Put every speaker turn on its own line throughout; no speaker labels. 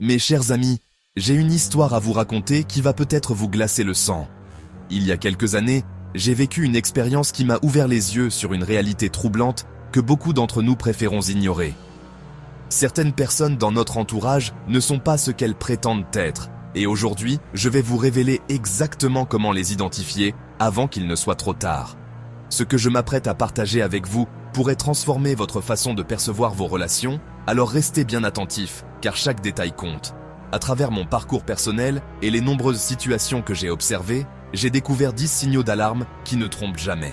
Mes chers amis, j'ai une histoire à vous raconter qui va peut-être vous glacer le sang. Il y a quelques années, j'ai vécu une expérience qui m'a ouvert les yeux sur une réalité troublante que beaucoup d'entre nous préférons ignorer. Certaines personnes dans notre entourage ne sont pas ce qu'elles prétendent être, et aujourd'hui, je vais vous révéler exactement comment les identifier avant qu'il ne soit trop tard. Ce que je m'apprête à partager avec vous pourrait transformer votre façon de percevoir vos relations, alors restez bien attentifs, car chaque détail compte. À travers mon parcours personnel et les nombreuses situations que j'ai observées, j'ai découvert 10 signaux d'alarme qui ne trompent jamais.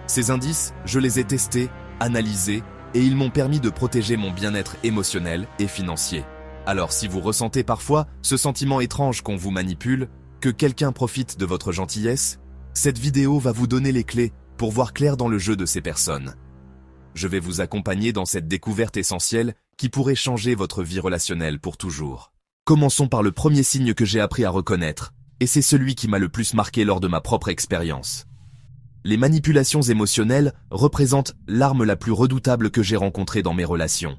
Ces indices, je les ai testés, analysés, et ils m'ont permis de protéger mon bien-être émotionnel et financier. Alors si vous ressentez parfois ce sentiment étrange qu'on vous manipule, que quelqu'un profite de votre gentillesse, cette vidéo va vous donner les clés pour voir clair dans le jeu de ces personnes. Je vais vous accompagner dans cette découverte essentielle qui pourrait changer votre vie relationnelle pour toujours. Commençons par le premier signe que j'ai appris à reconnaître, et c'est celui qui m'a le plus marqué lors de ma propre expérience. Les manipulations émotionnelles représentent l'arme la plus redoutable que j'ai rencontrée dans mes relations.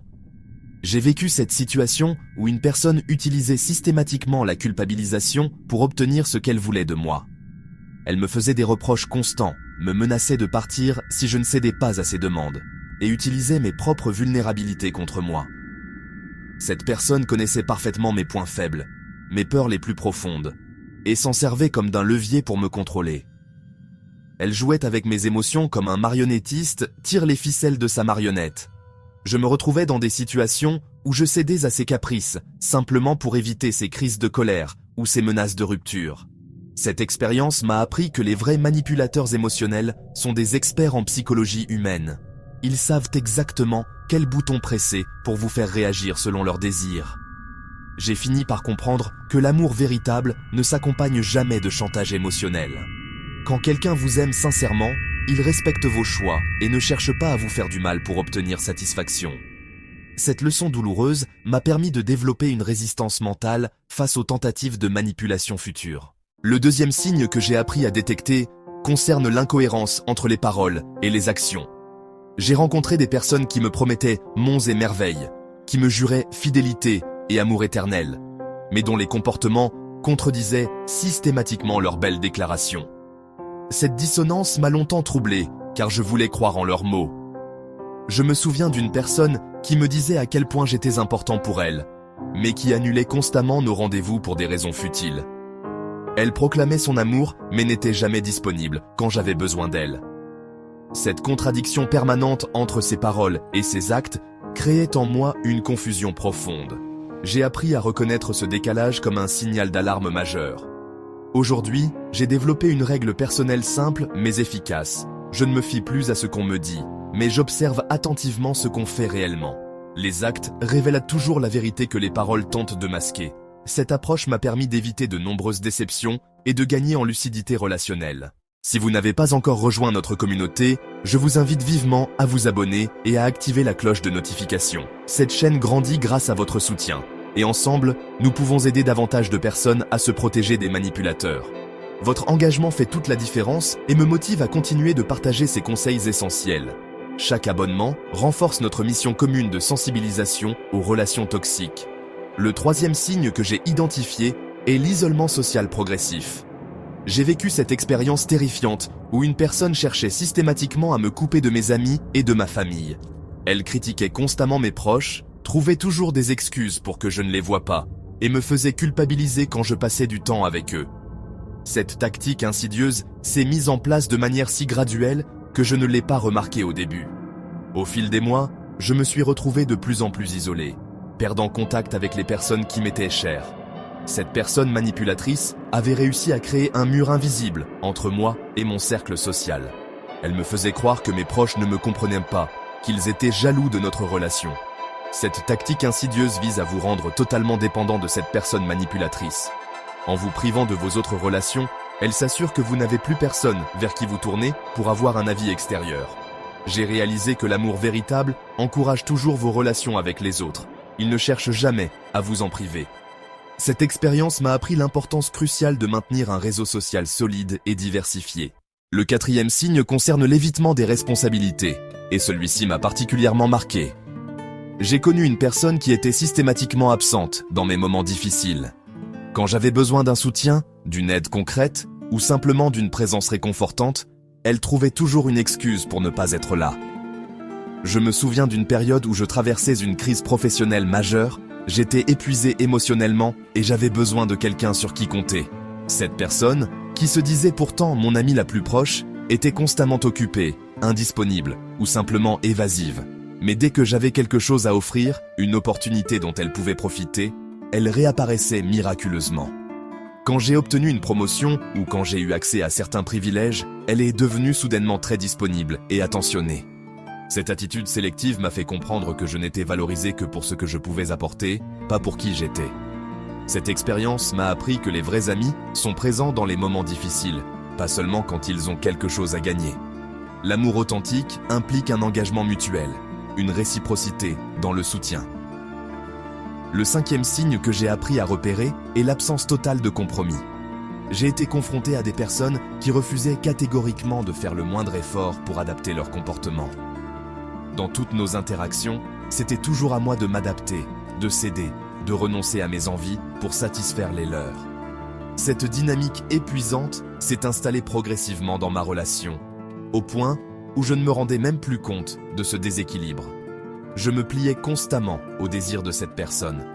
J'ai vécu cette situation où une personne utilisait systématiquement la culpabilisation pour obtenir ce qu'elle voulait de moi. Elle me faisait des reproches constants, me menaçait de partir si je ne cédais pas à ses demandes, et utilisait mes propres vulnérabilités contre moi. Cette personne connaissait parfaitement mes points faibles, mes peurs les plus profondes, et s'en servait comme d'un levier pour me contrôler. Elle jouait avec mes émotions comme un marionnettiste tire les ficelles de sa marionnette. Je me retrouvais dans des situations où je cédais à ses caprices, simplement pour éviter ses crises de colère ou ses menaces de rupture. Cette expérience m'a appris que les vrais manipulateurs émotionnels sont des experts en psychologie humaine. Ils savent exactement quel bouton presser pour vous faire réagir selon leurs désirs. J'ai fini par comprendre que l'amour véritable ne s'accompagne jamais de chantage émotionnel. Quand quelqu'un vous aime sincèrement, il respecte vos choix et ne cherche pas à vous faire du mal pour obtenir satisfaction. Cette leçon douloureuse m'a permis de développer une résistance mentale face aux tentatives de manipulation futures. Le deuxième signe que j'ai appris à détecter concerne l'incohérence entre les paroles et les actions. J'ai rencontré des personnes qui me promettaient monts et merveilles, qui me juraient fidélité et amour éternel, mais dont les comportements contredisaient systématiquement leurs belles déclarations. Cette dissonance m'a longtemps troublé, car je voulais croire en leurs mots. Je me souviens d'une personne qui me disait à quel point j'étais important pour elle, mais qui annulait constamment nos rendez-vous pour des raisons futiles. Elle proclamait son amour, mais n'était jamais disponible quand j'avais besoin d'elle. Cette contradiction permanente entre ses paroles et ses actes créait en moi une confusion profonde. J'ai appris à reconnaître ce décalage comme un signal d'alarme majeur. Aujourd'hui, j'ai développé une règle personnelle simple mais efficace. Je ne me fie plus à ce qu'on me dit, mais j'observe attentivement ce qu'on fait réellement. Les actes révèlent toujours la vérité que les paroles tentent de masquer. Cette approche m'a permis d'éviter de nombreuses déceptions et de gagner en lucidité relationnelle. Si vous n'avez pas encore rejoint notre communauté, je vous invite vivement à vous abonner et à activer la cloche de notification. Cette chaîne grandit grâce à votre soutien. Et ensemble, nous pouvons aider davantage de personnes à se protéger des manipulateurs. Votre engagement fait toute la différence et me motive à continuer de partager ces conseils essentiels. Chaque abonnement renforce notre mission commune de sensibilisation aux relations toxiques. Le troisième signe que j'ai identifié est l'isolement social progressif. J'ai vécu cette expérience terrifiante où une personne cherchait systématiquement à me couper de mes amis et de ma famille. Elle critiquait constamment mes proches, trouvait toujours des excuses pour que je ne les voie pas, et me faisait culpabiliser quand je passais du temps avec eux. Cette tactique insidieuse s'est mise en place de manière si graduelle que je ne l'ai pas remarqué au début. Au fil des mois, je me suis retrouvé de plus en plus isolé, perdant contact avec les personnes qui m'étaient chères. Cette personne manipulatrice avait réussi à créer un mur invisible entre moi et mon cercle social. Elle me faisait croire que mes proches ne me comprenaient pas, qu'ils étaient jaloux de notre relation. Cette tactique insidieuse vise à vous rendre totalement dépendant de cette personne manipulatrice. En vous privant de vos autres relations, elle s'assure que vous n'avez plus personne vers qui vous tourner pour avoir un avis extérieur. J'ai réalisé que l'amour véritable encourage toujours vos relations avec les autres. Il ne cherche jamais à vous en priver. Cette expérience m'a appris l'importance cruciale de maintenir un réseau social solide et diversifié. Le quatrième signe concerne l'évitement des responsabilités, et celui-ci m'a particulièrement marqué. J'ai connu une personne qui était systématiquement absente dans mes moments difficiles. Quand j'avais besoin d'un soutien, d'une aide concrète ou simplement d'une présence réconfortante, elle trouvait toujours une excuse pour ne pas être là. Je me souviens d'une période où je traversais une crise professionnelle majeure, j'étais épuisé émotionnellement et j'avais besoin de quelqu'un sur qui compter. Cette personne, qui se disait pourtant mon amie la plus proche, était constamment occupée, indisponible ou simplement évasive. Mais dès que j'avais quelque chose à offrir, une opportunité dont elle pouvait profiter, elle réapparaissait miraculeusement. Quand j'ai obtenu une promotion ou quand j'ai eu accès à certains privilèges, elle est devenue soudainement très disponible et attentionnée. Cette attitude sélective m'a fait comprendre que je n'étais valorisé que pour ce que je pouvais apporter, pas pour qui j'étais. Cette expérience m'a appris que les vrais amis sont présents dans les moments difficiles, pas seulement quand ils ont quelque chose à gagner. L'amour authentique implique un engagement mutuel, une réciprocité dans le soutien. Le 5e signe que j'ai appris à repérer est l'absence totale de compromis. J'ai été confronté à des personnes qui refusaient catégoriquement de faire le moindre effort pour adapter leur comportement. Dans toutes nos interactions, c'était toujours à moi de m'adapter, de céder, de renoncer à mes envies pour satisfaire les leurs. Cette dynamique épuisante s'est installée progressivement dans ma relation, au point où je ne me rendais même plus compte de ce déséquilibre. Je me pliais constamment au désir de cette personne,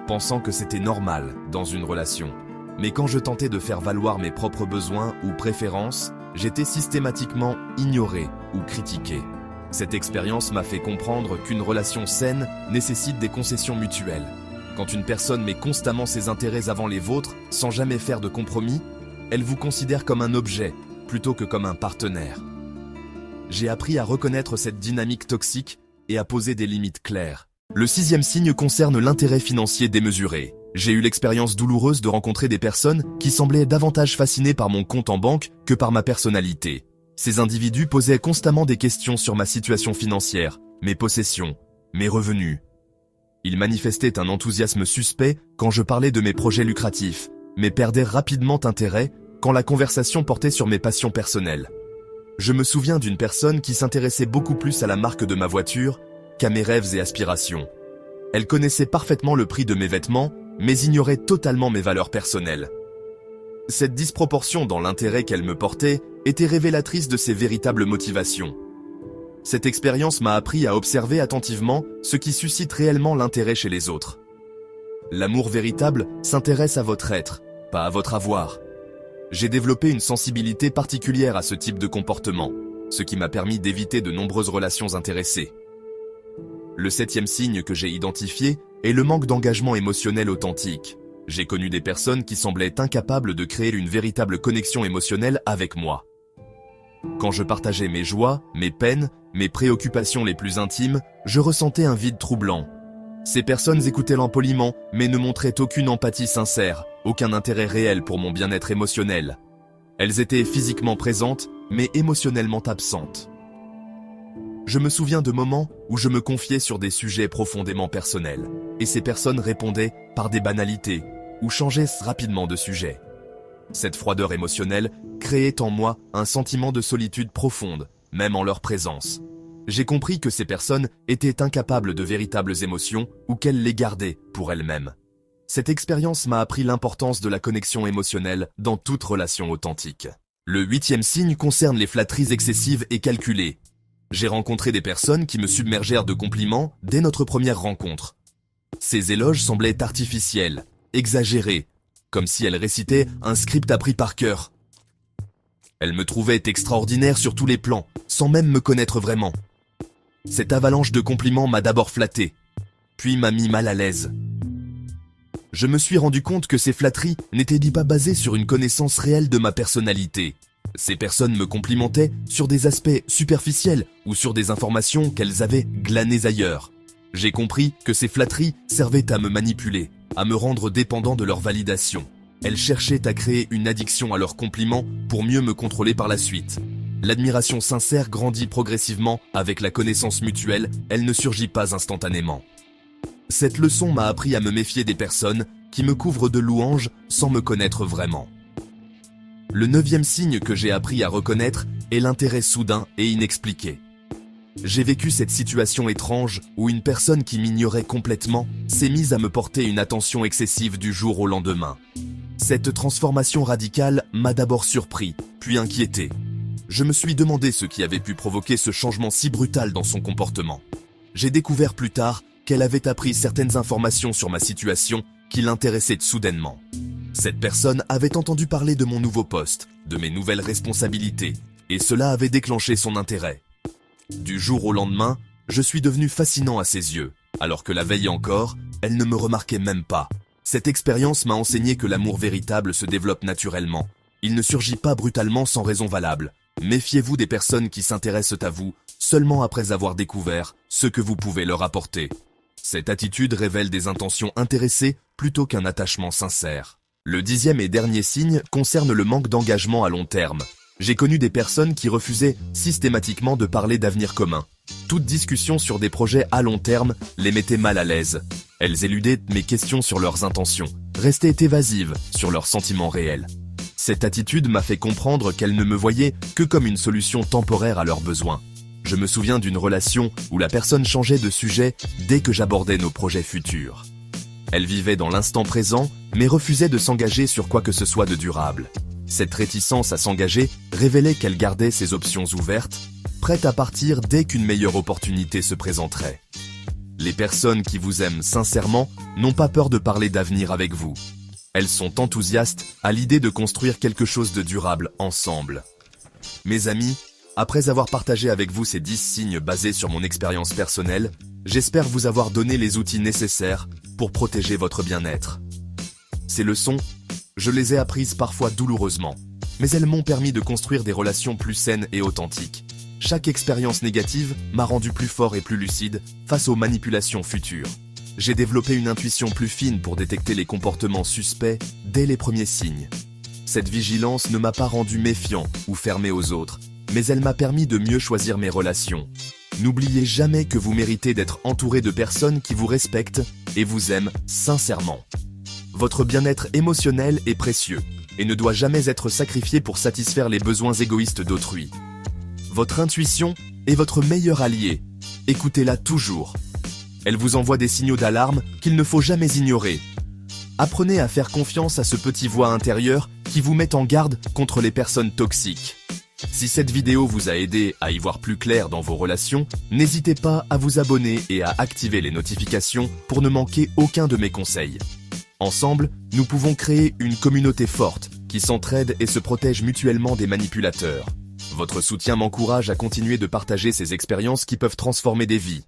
pensant que c'était normal dans une relation. Mais quand je tentais de faire valoir mes propres besoins ou préférences, j'étais systématiquement ignoré ou critiqué. Cette expérience m'a fait comprendre qu'une relation saine nécessite des concessions mutuelles. Quand une personne met constamment ses intérêts avant les vôtres, sans jamais faire de compromis, elle vous considère comme un objet plutôt que comme un partenaire. J'ai appris à reconnaître cette dynamique toxique et à poser des limites claires. Le 6e signe concerne l'intérêt financier démesuré. J'ai eu l'expérience douloureuse de rencontrer des personnes qui semblaient davantage fascinées par mon compte en banque que par ma personnalité. Ces individus posaient constamment des questions sur ma situation financière, mes possessions, mes revenus. Ils manifestaient un enthousiasme suspect quand je parlais de mes projets lucratifs, mais perdaient rapidement intérêt quand la conversation portait sur mes passions personnelles. Je me souviens d'une personne qui s'intéressait beaucoup plus à la marque de ma voiture qu'à mes rêves et aspirations. Elle connaissait parfaitement le prix de mes vêtements, mais ignorait totalement mes valeurs personnelles. Cette disproportion dans l'intérêt qu'elle me portait était révélatrice de ses véritables motivations. Cette expérience m'a appris à observer attentivement ce qui suscite réellement l'intérêt chez les autres. L'amour véritable s'intéresse à votre être, pas à votre avoir. J'ai développé une sensibilité particulière à ce type de comportement, ce qui m'a permis d'éviter de nombreuses relations intéressées. Le 7e signe que j'ai identifié est le manque d'engagement émotionnel authentique. J'ai connu des personnes qui semblaient incapables de créer une véritable connexion émotionnelle avec moi. Quand je partageais mes joies, mes peines, mes préoccupations les plus intimes, je ressentais un vide troublant. Ces personnes écoutaient poliment, mais ne montraient aucune empathie sincère, aucun intérêt réel pour mon bien-être émotionnel. Elles étaient physiquement présentes, mais émotionnellement absentes. Je me souviens de moments où je me confiais sur des sujets profondément personnels, et ces personnes répondaient par des banalités, ou changeaient rapidement de sujet. Cette froideur émotionnelle créait en moi un sentiment de solitude profonde, même en leur présence. J'ai compris que ces personnes étaient incapables de véritables émotions ou qu'elles les gardaient pour elles-mêmes. Cette expérience m'a appris l'importance de la connexion émotionnelle dans toute relation authentique. Le 8e signe concerne les flatteries excessives et calculées. J'ai rencontré des personnes qui me submergèrent de compliments dès notre première rencontre. Ces éloges semblaient artificiels, exagérés, comme si elles récitaient un script appris par cœur. Elles me trouvaient extraordinaire sur tous les plans, sans même me connaître vraiment. Cette avalanche de compliments m'a d'abord flatté, puis m'a mis mal à l'aise. Je me suis rendu compte que ces flatteries n'étaient pas basées sur une connaissance réelle de ma personnalité. Ces personnes me complimentaient sur des aspects superficiels ou sur des informations qu'elles avaient glanées ailleurs. J'ai compris que ces flatteries servaient à me manipuler, à me rendre dépendant de leur validation. Elles cherchaient à créer une addiction à leurs compliments pour mieux me contrôler par la suite. L'admiration sincère grandit progressivement avec la connaissance mutuelle, elle ne surgit pas instantanément. Cette leçon m'a appris à me méfier des personnes qui me couvrent de louanges sans me connaître vraiment. Le 9e signe que j'ai appris à reconnaître est l'intérêt soudain et inexpliqué. J'ai vécu cette situation étrange où une personne qui m'ignorait complètement s'est mise à me porter une attention excessive du jour au lendemain. Cette transformation radicale m'a d'abord surpris, puis inquiété. Je me suis demandé ce qui avait pu provoquer ce changement si brutal dans son comportement. J'ai découvert plus tard qu'elle avait appris certaines informations sur ma situation qui l'intéressaient soudainement. Cette personne avait entendu parler de mon nouveau poste, de mes nouvelles responsabilités, et cela avait déclenché son intérêt. Du jour au lendemain, je suis devenu fascinant à ses yeux, alors que la veille encore, elle ne me remarquait même pas. Cette expérience m'a enseigné que l'amour véritable se développe naturellement. Il ne surgit pas brutalement sans raison valable. Méfiez-vous des personnes qui s'intéressent à vous seulement après avoir découvert ce que vous pouvez leur apporter. Cette attitude révèle des intentions intéressées plutôt qu'un attachement sincère. Le 10e et dernier signe concerne le manque d'engagement à long terme. J'ai connu des personnes qui refusaient systématiquement de parler d'avenir commun. Toute discussion sur des projets à long terme les mettait mal à l'aise. Elles éludaient mes questions sur leurs intentions, restaient évasives sur leurs sentiments réels. Cette attitude m'a fait comprendre qu'elles ne me voyaient que comme une solution temporaire à leurs besoins. Je me souviens d'une relation où la personne changeait de sujet dès que j'abordais nos projets futurs. Elle vivait dans l'instant présent, mais refusait de s'engager sur quoi que ce soit de durable. Cette réticence à s'engager révélait qu'elle gardait ses options ouvertes, prête à partir dès qu'une meilleure opportunité se présenterait. Les personnes qui vous aiment sincèrement n'ont pas peur de parler d'avenir avec vous. Elles sont enthousiastes à l'idée de construire quelque chose de durable ensemble. Mes amis, après avoir partagé avec vous ces 10 signes basés sur mon expérience personnelle, j'espère vous avoir donné les outils nécessaires pour protéger votre bien-être. Ces leçons, je les ai apprises parfois douloureusement, mais elles m'ont permis de construire des relations plus saines et authentiques. Chaque expérience négative m'a rendu plus fort et plus lucide face aux manipulations futures. J'ai développé une intuition plus fine pour détecter les comportements suspects dès les premiers signes. Cette vigilance ne m'a pas rendu méfiant ou fermé aux autres, mais elle m'a permis de mieux choisir mes relations. N'oubliez jamais que vous méritez d'être entouré de personnes qui vous respectent et vous aiment sincèrement. Votre bien-être émotionnel est précieux et ne doit jamais être sacrifié pour satisfaire les besoins égoïstes d'autrui. Votre intuition est votre meilleur allié. Écoutez-la toujours. Elle vous envoie des signaux d'alarme qu'il ne faut jamais ignorer. Apprenez à faire confiance à ce petit voix intérieur qui vous met en garde contre les personnes toxiques. Si cette vidéo vous a aidé à y voir plus clair dans vos relations, n'hésitez pas à vous abonner et à activer les notifications pour ne manquer aucun de mes conseils. Ensemble, nous pouvons créer une communauté forte qui s'entraide et se protège mutuellement des manipulateurs. Votre soutien m'encourage à continuer de partager ces expériences qui peuvent transformer des vies.